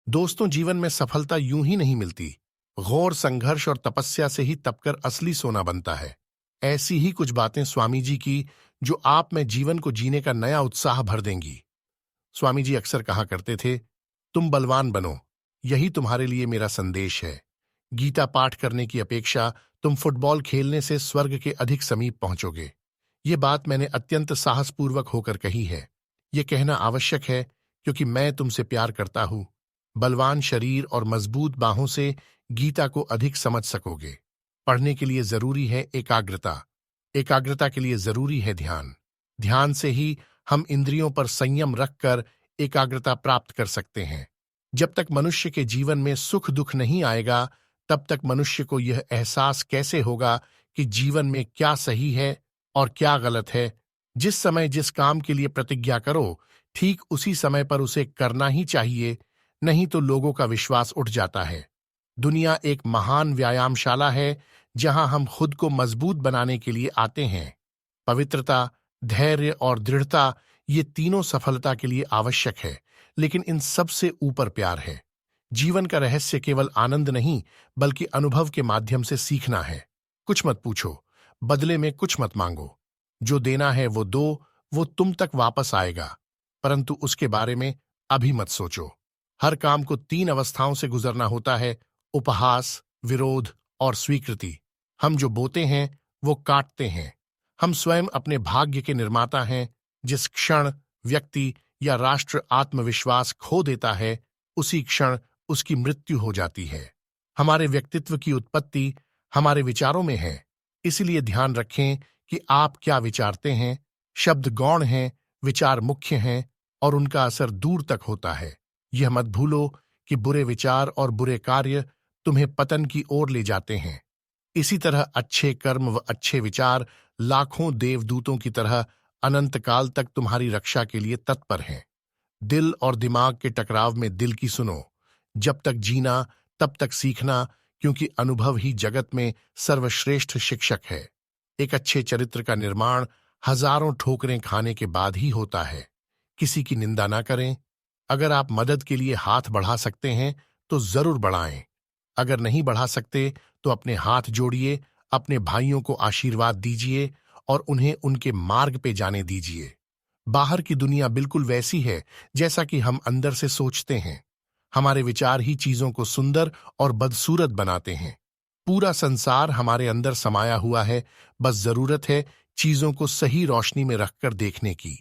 दोस्तों, जीवन में सफलता यूं ही नहीं मिलती। गौर, संघर्ष और तपस्या से ही तपकर असली सोना बनता है। ऐसी ही कुछ बातें स्वामी जी की, जो आप में जीवन को जीने का नया उत्साह भर देंगी। स्वामी जी अक्सर कहा करते थे, तुम बलवान बनो, यही तुम्हारे लिए मेरा संदेश है। गीता पाठ करने की अपेक्षा तुम फुटबॉल खेलने से स्वर्ग के अधिक समीप पहुंचोगे। ये बात मैंने अत्यंत साहसपूर्वक होकर कही है। ये कहना आवश्यक है क्योंकि मैं तुमसे प्यार करता हूं। बलवान शरीर और मजबूत बाहों से गीता को अधिक समझ सकोगे। पढ़ने के लिए जरूरी है एकाग्रता। एकाग्रता के लिए जरूरी है ध्यान। ध्यान से ही हम इंद्रियों पर संयम रखकर एकाग्रता प्राप्त कर सकते हैं। जब तक मनुष्य के जीवन में सुख दुख नहीं आएगा, तब तक मनुष्य को यह एहसास कैसे होगा कि जीवन में क्या सही है और क्या गलत है। जिस समय जिस काम के लिए प्रतिज्ञा करो, ठीक उसी समय पर उसे करना ही चाहिए, नहीं तो लोगों का विश्वास उठ जाता है। दुनिया एक महान व्यायामशाला है, जहां हम खुद को मजबूत बनाने के लिए आते हैं। पवित्रता, धैर्य और दृढ़ता, ये तीनों सफलता के लिए आवश्यक है, लेकिन इन सब से ऊपर प्यार है। जीवन का रहस्य केवल आनंद नहीं, बल्कि अनुभव के माध्यम से सीखना है। कुछ मत पूछो, बदले में कुछ मत मांगो। जो देना है वो दो, वो तुम तक वापस आएगा, परंतु उसके बारे में अभी मत सोचो। हर काम को 3 अवस्थाओं से गुजरना होता है: उपहास, विरोध और स्वीकृति। हम जो बोते हैं वो काटते हैं। हम स्वयं अपने भाग्य के निर्माता हैं। जिस क्षण व्यक्ति या राष्ट्र आत्मविश्वास खो देता है, उसी क्षण उसकी मृत्यु हो जाती है। हमारे व्यक्तित्व की उत्पत्ति हमारे विचारों में है। इसलिए ध्यान रखें कि आप क्या विचारते हैं। शब्द गौण हैं, विचार मुख्य हैं और उनका असर दूर तक होता है। यह मत भूलो कि बुरे विचार और बुरे कार्य तुम्हें पतन की ओर ले जाते हैं। इसी तरह अच्छे कर्म व अच्छे विचार लाखों देवदूतों की तरह अनंत काल तक तुम्हारी रक्षा के लिए तत्पर हैं। दिल और दिमाग के टकराव में दिल की सुनो। जब तक जीना तब तक सीखना, क्योंकि अनुभव ही जगत में सर्वश्रेष्ठ शिक्षक है। एक अच्छे चरित्र का निर्माण हजारों ठोकरें खाने के बाद ही होता है। किसी की निंदा ना करें। अगर आप मदद के लिए हाथ बढ़ा सकते हैं तो जरूर बढ़ाएं। अगर नहीं बढ़ा सकते तो अपने हाथ जोड़िए, अपने भाइयों को आशीर्वाद दीजिए और उन्हें उनके मार्ग पे जाने दीजिए। बाहर की दुनिया बिल्कुल वैसी है जैसा कि हम अंदर से सोचते हैं। हमारे विचार ही चीजों को सुंदर और बदसूरत बनाते हैं। पूरा संसार हमारे अंदर समाया हुआ है, बस जरूरत है चीजों को सही रोशनी में रखकर देखने की।